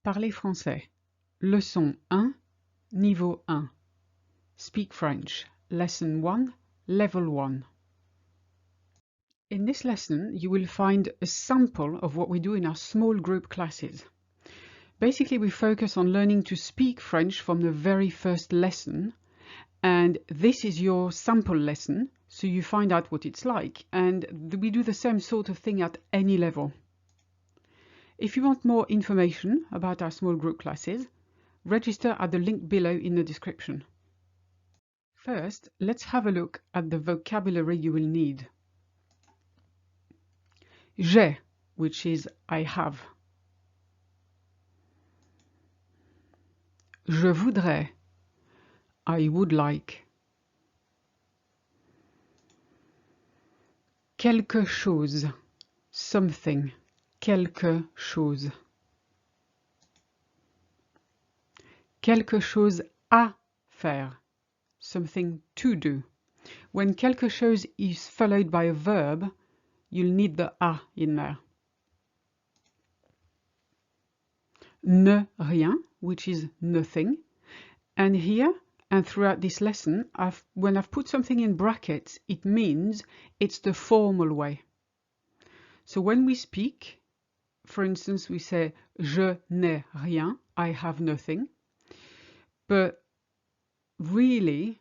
Parlez français. Leçon 1, niveau 1. Speak French. Lesson 1, level 1. In this lesson, you will find a sample of what we do in our small group classes. Basically, we focus on learning to speak French from the very first lesson, and this is your sample lesson, so you find out what it's like, and we do the same sort of thing at any level. If you want more information about our small group classes, register at the link below in the description. First, let's have a look at the vocabulary you will need. J'ai, which is I have. Je voudrais, I would like. Quelque chose, something, quelque chose. Quelque chose à faire, something to do. When quelque chose is followed by a verb, you'll need the à in there. Ne rien, which is nothing. And here, and throughout this lesson, when I've put something in brackets, it means it's the formal way. So when we speak, for instance, we say je n'ai rien, I have nothing. But really,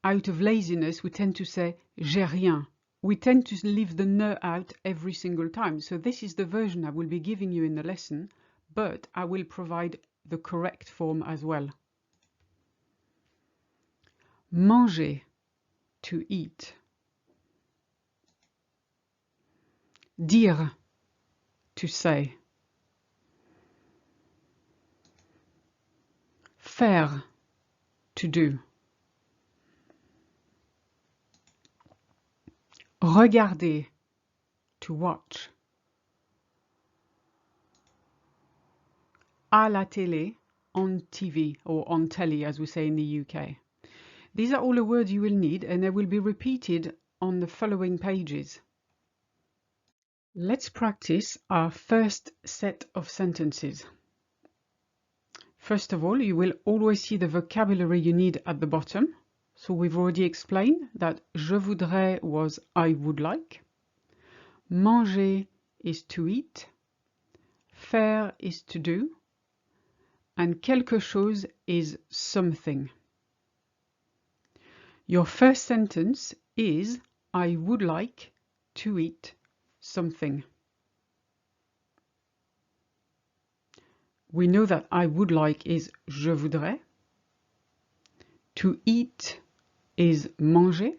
out of laziness, we tend to say j'ai rien. We tend to leave the ne out every single time. So this is the version I will be giving you in the lesson, but I will provide the correct form as well. Manger, to eat. Dire, to say. Faire, to do. Regarder, to watch. À la télé, on TV, or on telly as we say in the UK. These are all the words you will need, and they will be repeated on the following pages. Let's practice our first set of sentences. First of all, you will always see the vocabulary you need at the bottom. So we've already explained that je voudrais was I would like. Manger is to eat. Faire is to do. And quelque chose is something. Your first sentence is I would like to eat something. We know that I would like is je voudrais. To eat is manger.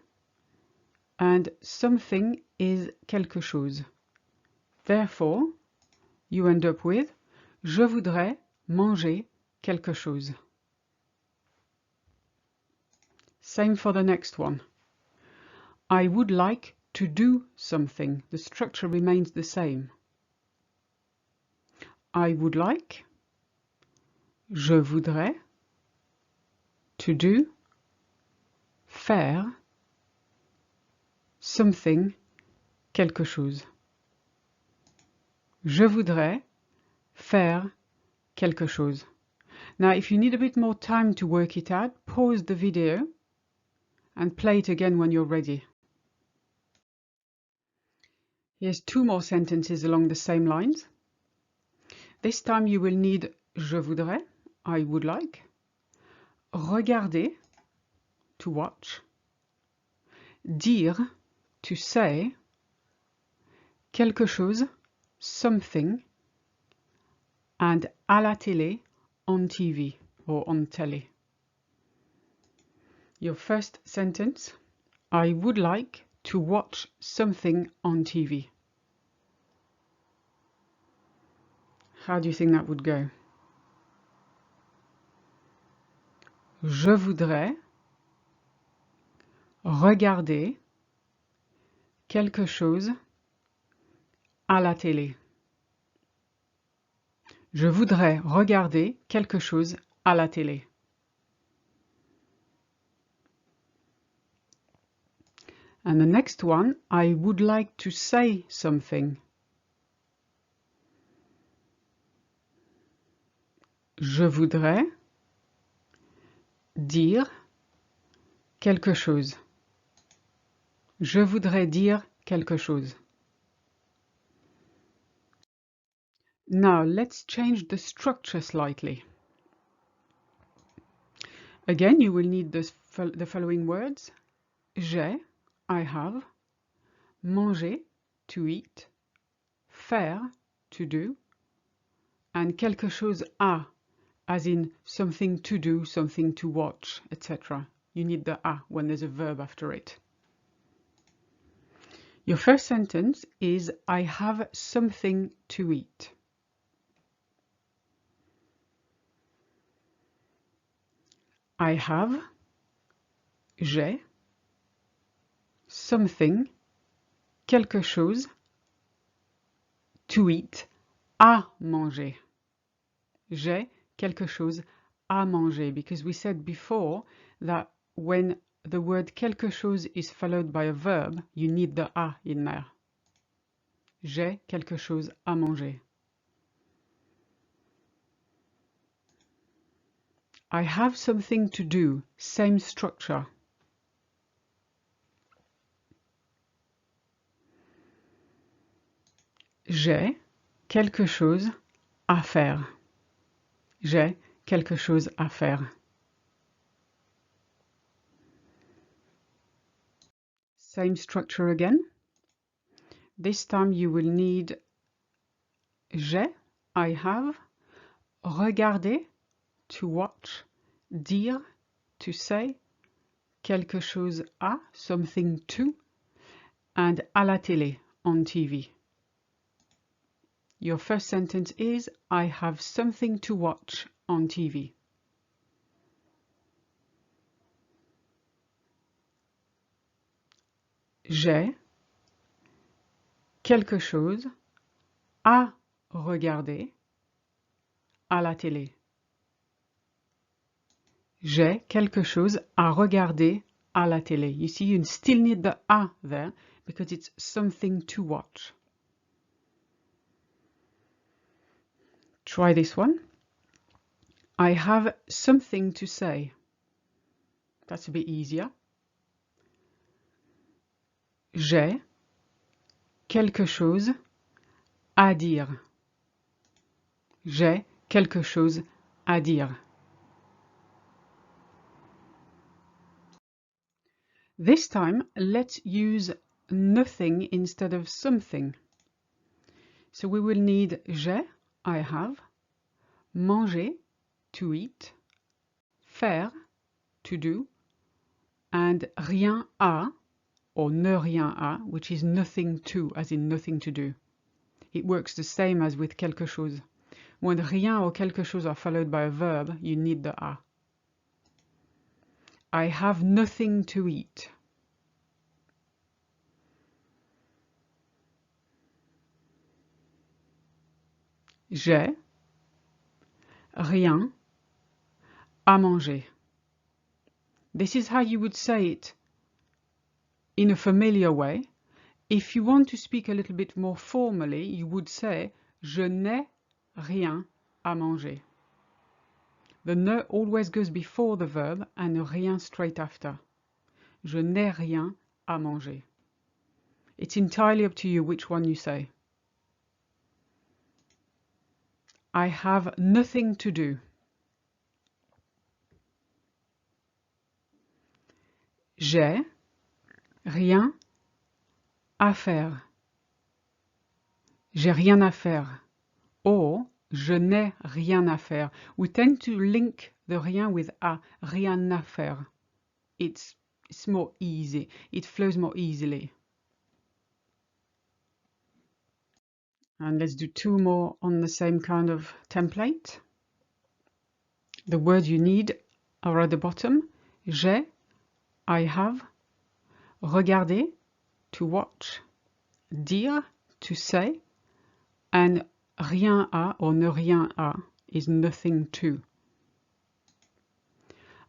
And something is quelque chose. Therefore, you end up with je voudrais manger quelque chose. Same for the next one. I would like to do something. The structure remains the same. I would like, je voudrais, to do, faire, something, quelque chose. Je voudrais faire quelque chose. Now, if you need a bit more time to work it out, pause the video and play it again when you're ready. Here's two more sentences along the same lines. This time you will need je voudrais, I would like, regarder, to watch, dire, to say, quelque chose, something, and à la télé, on TV or on telly. Your first sentence, I would like to watch something on TV. How do you think that would go? Je voudrais regarder quelque chose à la télé. Je voudrais regarder quelque chose à la télé. And the next one, I would like to say something. Je voudrais dire quelque chose. Je voudrais dire quelque chose. Now let's change the structure slightly. Again, you will need the following words. J'ai, I have. Manger, to eat. Faire, to do. And quelque chose à, as in something to do, something to watch, etc. You need the à when there's a verb after it. Your first sentence is I have something to eat. I have, j'ai, something, quelque chose, to eat, à manger. J'ai quelque chose à manger, because we said before that when the word quelque chose is followed by a verb, you need the à in there. J'ai quelque chose à manger. I have something to do, same structure. J'ai quelque chose à faire. J'ai quelque chose à faire. Same structure again. This time you will need j'ai, I have, regarder, to watch, dire, to say, quelque chose à, something to, and à la télé, on TV. Your first sentence is I have something to watch on TV. J'ai quelque chose à regarder à la télé. J'ai quelque chose à regarder à la télé. You see, you still need the à there because it's something to watch. Try this one. I have something to say. That's a bit easier. J'ai quelque chose à dire. J'ai quelque chose à dire. This time, let's use nothing instead of something. So we will need j'ai, I have, manger, to eat, faire, to do, and rien à, or ne rien à, which is nothing to, as in nothing to do. It works the same as with quelque chose. When rien or quelque chose are followed by a verb, you need the à. I have nothing to eat. J'ai rien à manger. This is how you would say it in a familiar way. If you want to speak a little bit more formally, you would say je n'ai rien à manger. The ne always goes before the verb and rien straight after. Je n'ai rien à manger. It's entirely up to you which one you say. I have nothing to do. J'ai rien à faire. J'ai rien à faire. Or, je n'ai rien à faire. We tend to link the rien with à, rien à faire. It's more easy. It flows more easily. And let's do two more on the same kind of template. The words you need are at the bottom. J'ai, I have, regarder, to watch, dire, to say, and rien à or ne rien à is nothing to.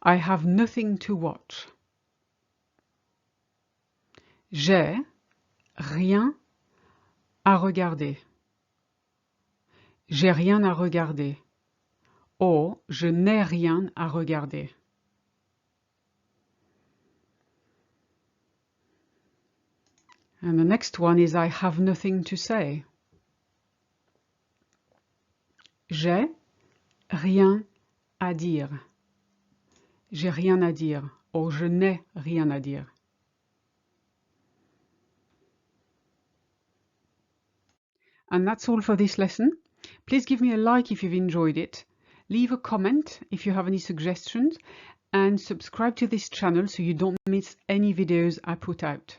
I have nothing to watch. J'ai rien à regarder. J'ai rien à regarder. or je n'ai rien à regarder. And the next one is I have nothing to say. J'ai rien à dire. J'ai rien à dire, or je n'ai rien à dire. And that's all for this lesson. Please give me a like if you've enjoyed it. Leave a comment if you have any suggestions, and subscribe to this channel so you don't miss any videos I put out.